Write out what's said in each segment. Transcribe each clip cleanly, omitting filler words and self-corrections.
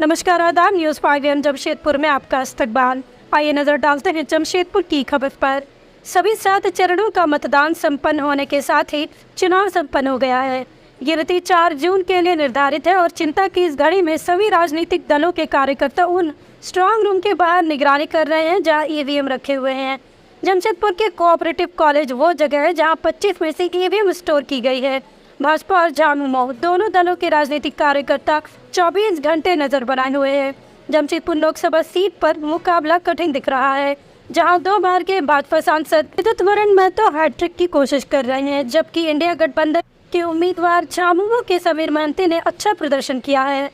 नमस्कार, आदाब। न्यूज़ 5 जमशेदपुर में आपका इस्तकबाल। आइए नजर डालते हैं जमशेदपुर की खबर पर। सभी 7 चरणों का मतदान संपन्न होने के साथ ही चुनाव संपन्न हो गया है। गिनती 4 जून के लिए निर्धारित है और चिंता की इस घड़ी में सभी राजनीतिक दलों के कार्यकर्ता उन स्ट्रांग रूम के बाहर निगरानी कर रहे हैं जहां ईवीएम रखे हुए हैं। जमशेदपुर के कोऑपरेटिव कॉलेज वो जगह है जहां 25 में से ईवीएम स्टोर की गई है। भाजपा और झामुमो दोनों दलों के राजनीतिक कार्यकर्ता 24 घंटे नजर बनाए हुए हैं। जमशेदपुर लोकसभा सीट पर मुकाबला कठिन दिख रहा है, जहां 2 बार के भाजपा सांसद विद्युत वरण महतो हैट्रिक की कोशिश कर रहे हैं, जबकि इंडिया गठबंधन के उम्मीदवार झामुमो के समीर महंती ने अच्छा प्रदर्शन किया है।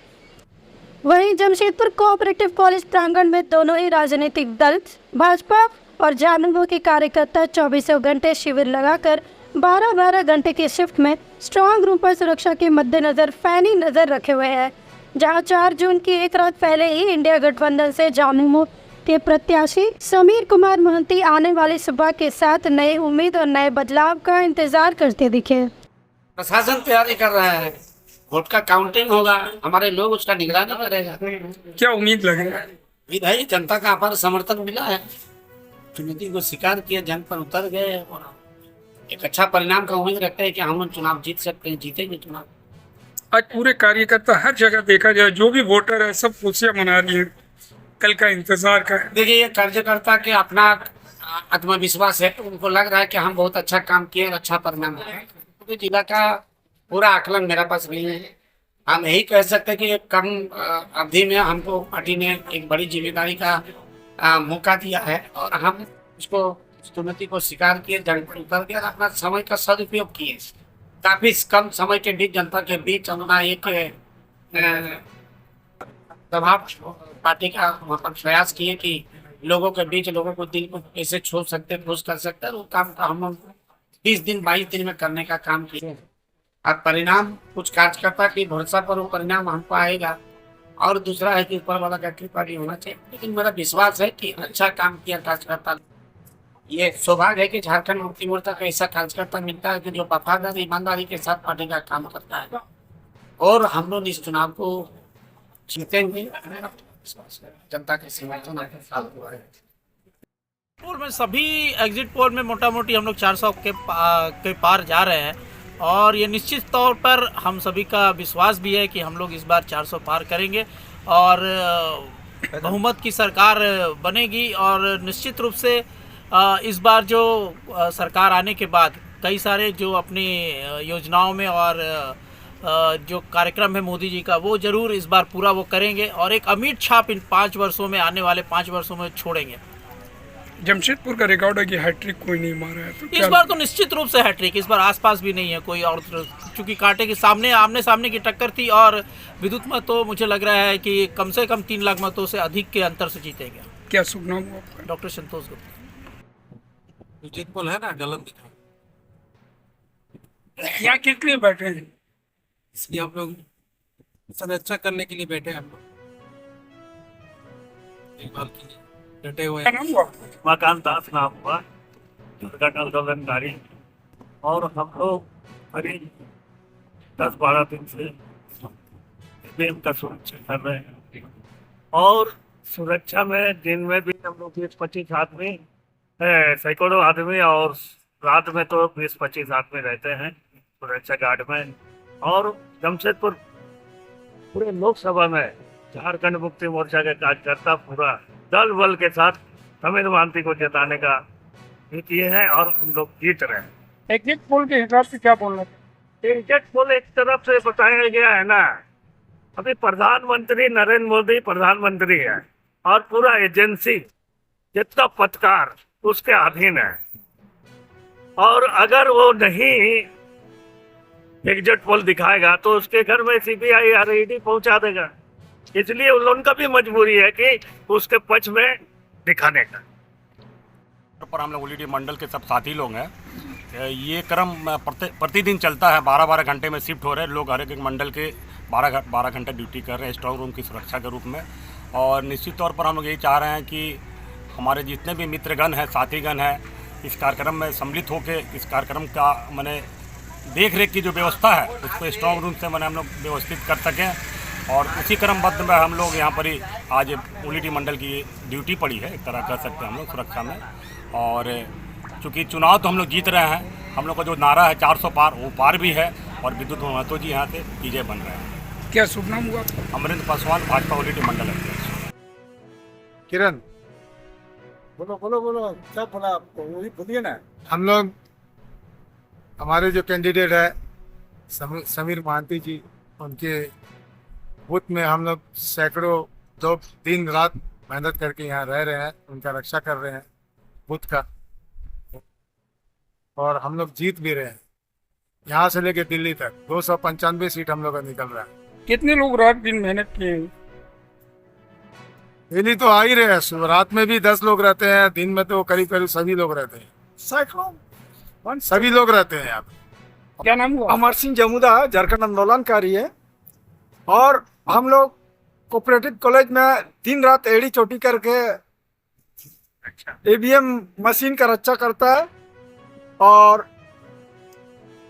वहीं जमशेदपुर कोऑपरेटिव कॉलेज प्रांगण में दोनों ही राजनीतिक दल भाजपा और झामुमो के कार्यकर्ता 24 घंटे शिविर लगाकर 12-12 घंटे के शिफ्ट में स्ट्रांग रूम पर सुरक्षा के मद्देनजर पैनी नजर रखे हुए हैं, जहां 4 जून की एक रात पहले ही इंडिया गठबंधन से झामुमो के प्रत्याशी समीर कुमार महंती आने वाली सुबह के साथ नए उम्मीद और नए बदलाव का इंतजार करते दिखे। प्रशासन तैयारी कर रहा है, वोट का काउंटिंग होगा, हमारे लोग उसका निगरानी करेगा। क्या उम्मीद लगेगा? विधायी जनता का अपार समर्थन मिला है, चुनौती को स्वीकार किया, जंग पर उतर गए और एक अच्छा परिणाम का उम्मीद रखते हैं कि हम लोग चुनाव जीत सकते हैं, जीतेंगे चुनाव। आज पूरे कार्यकर्ता हर जगह देखा जाए, जो भी वोटर है सब खुशियां मना रही है, कल का इंतजार का है। देखिए, ये कार्यकर्ता के अपना आत्मविश्वास है, उनको लग रहा है कि हम बहुत अच्छा काम किए और अच्छा परिणाम है। पूरे जिला का पूरा आकलन मेरे पास नहीं है। हम यही कह सकते हैं कि एक कम अवधि में हमको पार्टी ने एक बड़ी जिम्मेदारी का मौका दिया है और हम उसको चुनौती को स्वीकार किए, जंग पर उतर गए और अपना समय का सदुपयोग किए। काफी कम समय के बीच जनता के बीच अपना एक प्रभाव पार्टी का प्रयास किए कि लोगों के बीच, लोगों को दिल को कैसे छू सकते, खुश कर सकते हैं। वो काम का हम 20 दिन 22 दिन में करने का काम किए और परिणाम कुछ कार्यकर्ता की भरोसा पर वो परिणाम हमको आएगा और दूसरा है कि ऊपर वाला का कृपा भी होना चाहिए। लेकिन मेरा विश्वास है कि अच्छा काम किया कार्यकर्ता। ये सौभाग्य है कि झारखंड मुक्ति मोर्चा का ऐसा कार्यकर्ता मिलता है कि जो वफादारी ईमानदारी के साथ पार्टी का काम करता है और हम लोग इस चुनाव को जीतेंगे। जनता के समर्थन हुआ है। में सभी एग्जिट पोल में मोटा मोटी हम लोग 400 के पार जा रहे हैं और ये निश्चित तौर पर हम सभी का विश्वास भी है कि हम लोग इस बार 400 पार करेंगे और बहुमत की सरकार बनेगी। और निश्चित रूप से इस बार जो सरकार आने के बाद कई सारे जो अपनी योजनाओं में और जो कार्यक्रम है मोदी जी का, वो ज़रूर इस बार पूरा वो करेंगे और एक अमिट छाप इन 5 वर्षों में, आने वाले 5 वर्षों में छोड़ेंगे। जमशेदपुर का रिकॉर्ड है कि हैट्रिक कोई नहीं मारा है, तो इस बार तो निश्चित रूप से हैट्रिक, इस बार आसपास भी नहीं है कोई और, चूंकि कांटे के सामने आमने सामने की टक्कर थी और विद्युत मत तो मुझे लग रहा है कि कम से कम 3 लाख मतों से अधिक के अंतर से जीतेंगे। क्या शुभ नाम हुआ आपका? डॉक्टर संतोष गुप्ता। एग्जिट पोल है ना, गलत दिखा। यहाँ किस लिए बैठे हैं? इसलिए हम लोग समीक्षा करने के लिए बैठे हैं। हम लोग देखभाल के लिए डटे हुए क्या हैं। नाम हुआ? उमाकांत दास नाम हुआ, दुर्घटना आंदोलनकारी, और हम लोग करीब 10-12 दिन से ईवीएम का सुरक्षा कर रहे हैं और सुरक्षा में दिन में भी हम लोग 20-25 आदमी, सैकड़ों आदमी, और रात में तो 20-25 आदमी रहते हैं सुरक्षा गार्ड में। और जमशेदपुर पूरे लोकसभा में झारखंड मुक्ति मोर्चा के कार्यकर्ता पूरा दल बल के साथ समीर महंती को जिताने का किए हैं और हम लोग जीत रहे हैं। एग्जिट पोल के हिसाब से क्या बोलना चाहिए? एग्जिट पोल एक तरफ से बताया गया है ना, अभी प्रधानमंत्री नरेंद्र मोदी प्रधानमंत्री है और पूरा एजेंसी जितना पत्रकार उसके अधीन है, और अगर वो नहीं एग्जिट पोल दिखाएगा तो उसके घर में सीबीआई और ईडी पहुंचा देगा। इसलिए उनका भी मजबूरी है कि उसके पक्ष में दिखाने का। पर हम लोग ओलीडी मंडल के सब साथी लोग हैं। ये क्रम प्रतिदिन चलता है, 12-12 घंटे में शिफ्ट हो रहे हैं लोग, हर एक मंडल के 12 घंटे ड्यूटी कर रहे हैं स्ट्रांग रूम की सुरक्षा के रूप में। और निश्चित तौर पर हम लोग यही चाह रहे हैं कि हमारे जितने भी मित्रगण हैं, साथीगण हैं, इस कार्यक्रम में सम्मिलित होकर इस कार्यक्रम का मैंने देख रेख की जो व्यवस्था है उसको स्ट्रांग रूम से मैंने हम लोग व्यवस्थित कर सकें और उसी क्रमबद्ध में हम लोग यहाँ पर ही आज ओलीडी मंडल की ड्यूटी पड़ी है, एक तरह कह सकते हैं हम लोग सुरक्षा में। और चूँकि चुनाव तो हम लोग जीत रहे हैं, हम लोग का जो नारा है 400 पार, वो पार भी है। और विद्युत महतो जी यहाँ से विजय बन रहे हैं। क्या शुभ नाम हुआ? अमरिंद्र पासवान, भाजपा ओलीडी मंडल अध्यक्ष। किरण, बोलो बोलो बोलो, क्या बोला आपको, वही बोलिए ना। हम लोग हमारे जो कैंडिडेट है समीर महांती जी, उनके बूथ में हम लोग सैकड़ों लोग दिन रात मेहनत करके यहाँ रह रहे हैं, उनका रक्षा कर रहे हैं बूथ का, और हम लोग जीत भी रहे हैं। यहाँ से लेके दिल्ली तक 295 सीट हम लोग का निकल रहा है। कितने लोग रात दिन मेहनत किए हैं? दिल्ली तो आ ही रहे हैं, रात में भी 10 लोग रहते हैं, दिन में तो करीब करीब सभी लोग रहते हैं, सैकड़ों सभी लोग रहते हैं यहाँ पे। क्या नाम हुआ? अमर सिंह जमुदा झारखंड आंदोलनकारी है, और हम लोग कोऑपरेटिव कॉलेज में दिन रात एड़ी चोटी करके ईवीएम मशीन का रक्षा करता है। और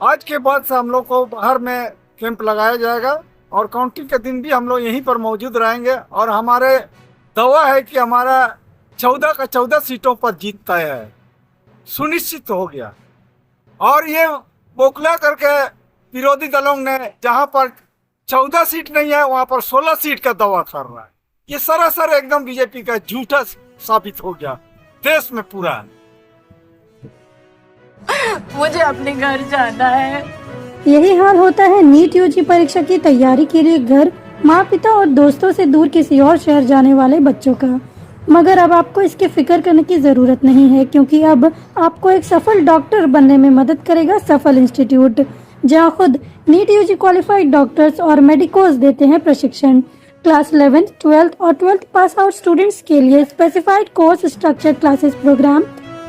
आज के बाद से हम लोग को बाहर में कैंप लगाया जाएगा, और काउंटिंग के दिन भी हम लोग यहीं पर मौजूद रहेंगे। और हमारे दावा है कि हमारा 14 का 14 सीटों पर जीत तय है, सुनिश्चित हो गया। और ये बोखला करके विरोधी दलों ने जहां पर 14 सीट नहीं है वहां पर 16 सीट का दावा कर रहा है, ये सरासर एकदम बीजेपी का झूठा साबित हो गया देश में पूरा। मुझे अपने घर जाना है। यही हाल होता है नीट यूजी परीक्षा की तैयारी के लिए घर, माँ पिता और दोस्तों से दूर किसी और शहर जाने वाले बच्चों का। मगर अब आपको इसकी फिक्र करने की ज़रूरत नहीं है, क्योंकि अब आपको एक सफल डॉक्टर बनने में मदद करेगा सफल इंस्टीट्यूट, जहां खुद नीट यूजी क्वालिफाइड डॉक्टर्स और मेडिकोज देते हैं प्रशिक्षण। क्लास 11th, 12th और 12th पास आउट स्टूडेंट्स के लिए specified course structure classes program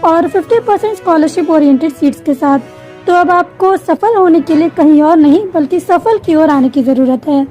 और 50% स्कॉलरशिप ओरिएंटेड सीट्स के साथ। तो अब आपको सफल होने के लिए कहीं और नहीं बल्कि सफल की ओर आने की ज़रूरत है।